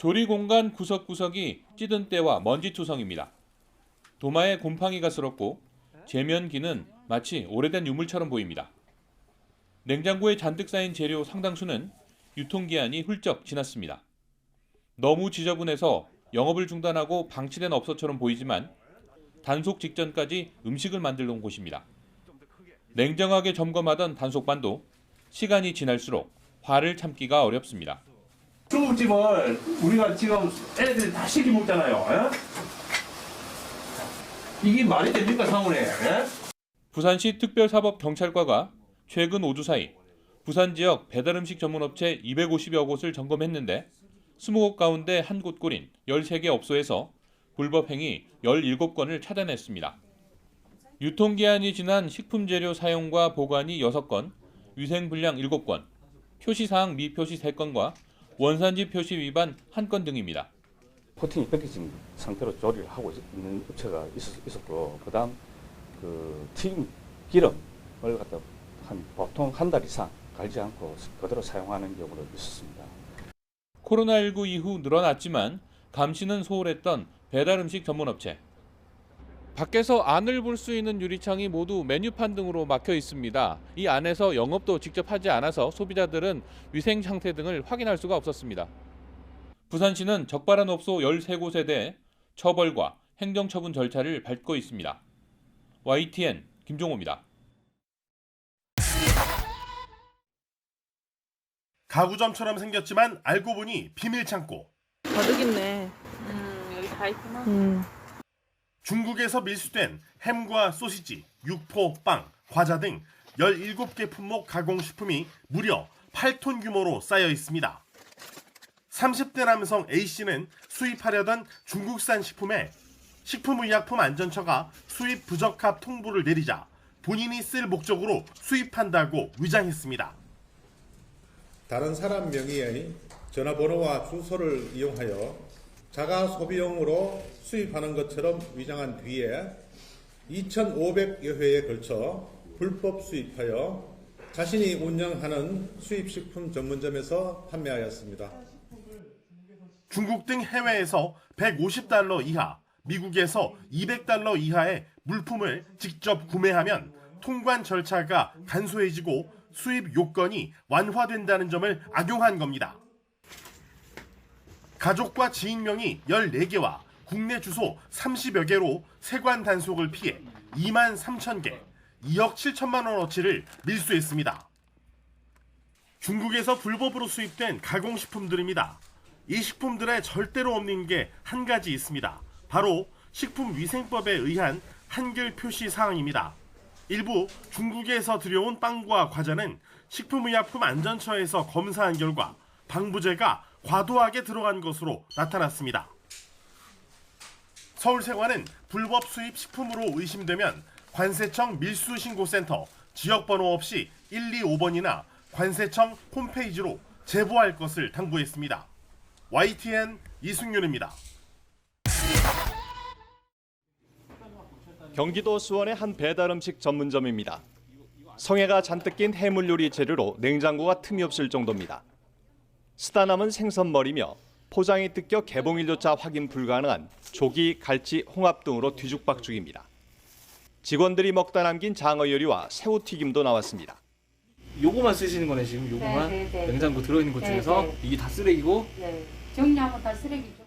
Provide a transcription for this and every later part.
조리 공간 구석구석이 찌든 때와 먼지투성입니다. 도마에 곰팡이가 슬었고 제면기는 마치 오래된 유물처럼 보입니다. 냉장고에 잔뜩 쌓인 재료 상당수는 유통기한이 훌쩍 지났습니다. 너무 지저분해서 영업을 중단하고 방치된 업소처럼 보이지만 단속 직전까지 음식을 만들던 곳입니다. 냉정하게 점검하던 단속반도 시간이 지날수록 화를 참기가 어렵습니다. 중국집을 우리가 지금 애들이 다 시켜 먹잖아요. 이게 말이 됩니까, 상훈에? 부산시 특별사법경찰과가 최근 5주 사이 부산 지역 배달음식 전문업체 250여 곳을 점검했는데 20곳 가운데 한 곳 꼴인 13개 업소에서 불법 행위 17건을 찾아냈습니다. 유통기한이 지난 식품재료 사용과 보관이 6건, 위생불량 7건, 표시사항 미표시 3건과 원산지 표시 위반 1건 등입니다. 코팅이 벗겨진 상태로 조리를 하고 있는 업체가 있었고, 그다음 튀김 기름을 갖다 보통 한 달 이상 갈지 않고 그대로 사용하는 경우도 있었습니다. 코로나19 이후 늘어났지만 감시는 소홀했던 배달음식 전문업체. 밖에서 안을 볼 수 있는 유리창이 모두 메뉴판 등으로 막혀 있습니다. 이 안에서 영업도 직접 하지 않아서 소비자들은 위생 상태 등을 확인할 수가 없었습니다. 부산시는 적발한 업소 13곳에 대해 처벌과 행정처분 절차를 밟고 있습니다. YTN 김종호입니다. 가구점처럼 생겼지만 알고 보니 비밀 창고. 가득 있네. 여기 다 있구나. 중국에서 밀수된 햄과 소시지, 육포, 빵, 과자 등 17개 품목 가공식품이 무려 8톤 규모로 쌓여 있습니다. 30대 남성 A씨는 수입하려던 중국산 식품에 식품의약품안전처가 수입 부적합 통보를 내리자 본인이 쓸 목적으로 수입한다고 위장했습니다. 다른 사람 명의의 전화번호와 주소를 이용하여 자가 소비용으로 수입하는 것처럼 위장한 뒤에 2,500여 회에 걸쳐 불법 수입하여 자신이 운영하는 수입식품 전문점에서 판매하였습니다. 중국 등 해외에서 150달러 이하, 미국에서 200달러 이하의 물품을 직접 구매하면 통관 절차가 간소해지고 수입 요건이 완화된다는 점을 악용한 겁니다. 가족과 지인명이 14개와 국내 주소 30여 개로 세관 단속을 피해 2만 3천 개, 2억 7천만 원어치를 밀수했습니다. 중국에서 불법으로 수입된 가공식품들입니다. 이 식품들에 절대로 없는 게 한 가지 있습니다. 바로 식품위생법에 의한 한글 표시 사항입니다. 일부 중국에서 들여온 빵과 과자는 식품의약품안전처에서 검사한 결과 방부제가 과도하게 들어간 것으로 나타났습니다. 서울세관은 불법 수입 식품으로 의심되면 관세청 밀수신고센터 지역번호 없이 125번이나 관세청 홈페이지로 제보할 것을 당부했습니다. YTN 이승윤입니다. 경기도 수원의 한 배달음식 전문점입니다. 성에가 잔뜩 낀 해물 요리 재료로 냉장고가 틈이 없을 정도입니다. 쓰다 남은 생선머리며 포장이 뜯겨 개봉일조차 확인 불가능한 조기, 갈치, 홍합 등으로 뒤죽박죽입니다. 직원들이 먹다 남긴 장어 요리와 새우튀김도 나왔습니다. 요거만 쓰시는 거네 지금 요거만? 네. 냉장고 들어있는 것 중에서? 네. 이게 다 쓰레기고? 네. 정리하면 다 쓰레기죠.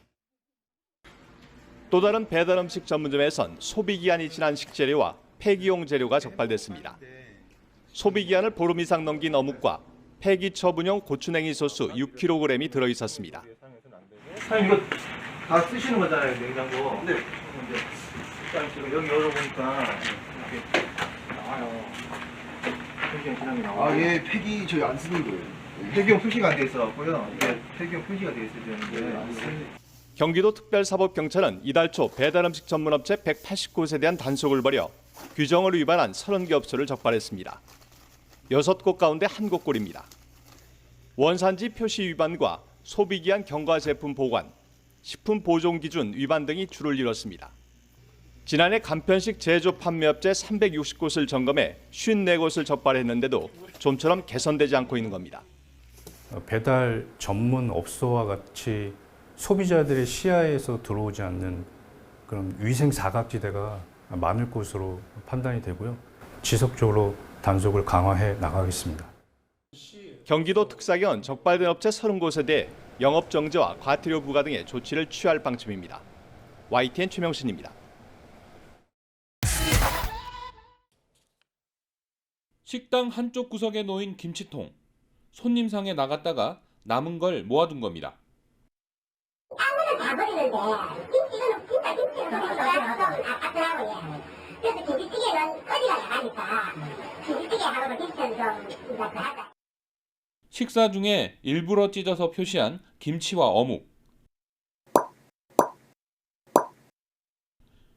또 다른 배달음식 전문점에선 소비기한이 지난 식재료와 폐기용 재료가 적발됐습니다. 소비기한을 보름 이상 넘긴 어묵과 폐기 처분용 고추냉이 소스 6kg이 들어있었습니다. 사장님 이거 다 쓰시는 거잖아요, 냉장고. 네. 일단 지금 여기 열어보니까 이렇게 나와요. 폐기용 기능이 나와요. 예, 폐기 저희 안 쓰는 거예요. 폐기용 표시가 안 돼 있어갖고요. 이게 폐기용 표시가 돼 있어야 되는데 안 쓰는. 경기도 특별사법경찰은 이달 초 배달음식 전문업체 180곳에 대한 단속을 벌여 규정을 위반한 30개 업소를 적발했습니다. 6곳 가운데 1곳 꼴입니다. 원산지 표시 위반과 소비기한 경과 제품 보관, 식품 보존 기준 위반 등이 주를 이뤘습니다. 지난해 간편식 제조 판매업체 360곳을 점검해 54곳을 적발했는데도 좀처럼 개선되지 않고 있는 겁니다. 배달 전문 업소와 같이 소비자들의 시야에서 들어오지 않는 그런 위생 사각지대가 많을 것으로 판단이 되고요. 지속적으로 단속을 강화해 나가겠습니다. 경기도 특사경은 적발된 업체 30곳에 대해 영업 정지와 과태료 부과 등의 조치를 취할 방침입니다. YTN 최명신입니다. 식당 한쪽 구석에 놓인 김치통. 손님상에 나갔다가 남은 걸 모아둔 겁니다. 아무나 다 버리는데 김치는 진짜 김치는 아깝더라고요. 그래서 김치찌개는 어디가 나가니까 김치찌개하고도 김치는 좀 이상하다. 식사 중에 일부러 찢어서 표시한 김치와 어묵.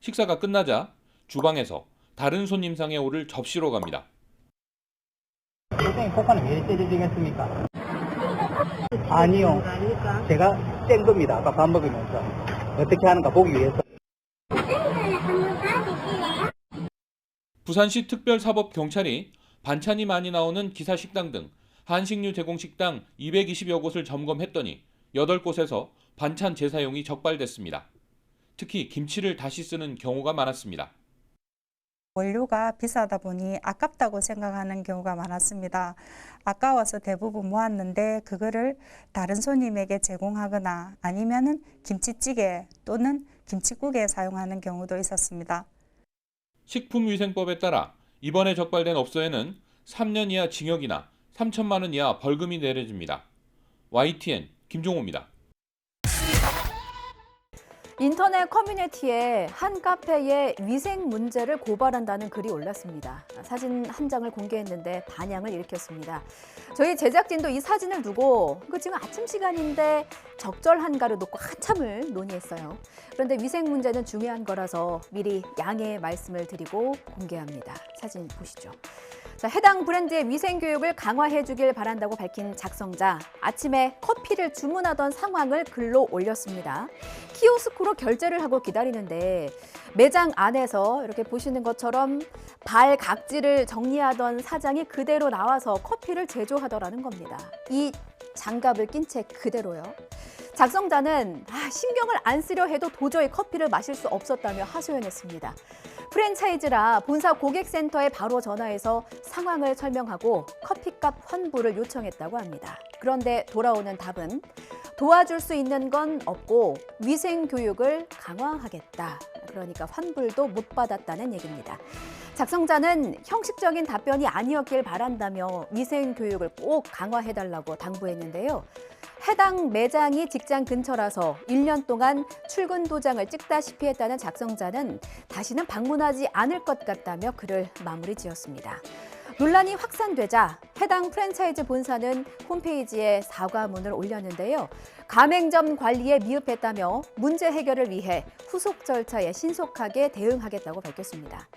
식사가 끝나자 주방에서 다른 손님상에 오를 접시로 갑니다. 선생님 폭탄은 왜 떼지겠습니까? 아니요. 제가 뗀 겁니다. 아까 밥 먹으면서. 어떻게 하는가 보기 위해서. 부산시 특별사법경찰이 반찬이 많이 나오는 기사식당 등 한식류 제공식당 220여 곳을 점검했더니 8곳에서 반찬 재사용이 적발됐습니다. 특히 김치를 다시 쓰는 경우가 많았습니다. 원료가 비싸다 보니 아깝다고 생각하는 경우가 많았습니다. 아까워서 대부분 모았는데 그거를 다른 손님에게 제공하거나 아니면은 김치찌개 또는 김치국에 사용하는 경우도 있었습니다. 식품위생법에 따라 이번에 적발된 업소에는 3년 이하 징역이나 3천만 원 이하 벌금이 내려집니다. YTN 김종호입니다. 인터넷 커뮤니티에 한 카페의 위생 문제를 고발한다는 글이 올랐습니다. 사진 한 장을 공개했는데 반향을 일으켰습니다. 저희 제작진도 이 사진을 두고 지금 아침 시간인데 적절한가를 놓고 한참을 논의했어요. 그런데 위생 문제는 중요한 거라서 미리 양해의 말씀을 드리고 공개합니다. 사진 보시죠. 자, 해당 브랜드의 위생 교육을 강화해 주길 바란다고 밝힌 작성자. 아침에 커피를 주문하던 상황을 글로 올렸습니다. 키오스크로 결제를 하고 기다리는데 매장 안에서 이렇게 보시는 것처럼 발 각질을 정리하던 사장이 그대로 나와서 커피를 제조하더라는 겁니다. 이 장갑을 낀 채 그대로요. 작성자는 신경을 안 쓰려 해도 도저히 커피를 마실 수 없었다며 하소연했습니다. 프랜차이즈라 본사 고객센터에 바로 전화해서 상황을 설명하고 커피값 환불을 요청했다고 합니다. 그런데 돌아오는 답은 도와줄 수 있는 건 없고 위생 교육을 강화하겠다. 그러니까 환불도 못 받았다는 얘기입니다. 작성자는 형식적인 답변이 아니었길 바란다며 위생 교육을 꼭 강화해달라고 당부했는데요. 해당 매장이 직장 근처라서 1년 동안 출근 도장을 찍다시피 했다는 작성자는 다시는 방문하지 않을 것 같다며 글을 마무리 지었습니다. 논란이 확산되자 해당 프랜차이즈 본사는 홈페이지에 사과문을 올렸는데요. 가맹점 관리에 미흡했다며 문제 해결을 위해 후속 절차에 신속하게 대응하겠다고 밝혔습니다.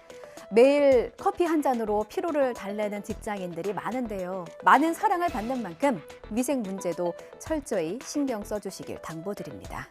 매일 커피 한 잔으로 피로를 달래는 직장인들이 많은데요. 많은 사랑을 받는 만큼 위생 문제도 철저히 신경 써주시길 당부드립니다.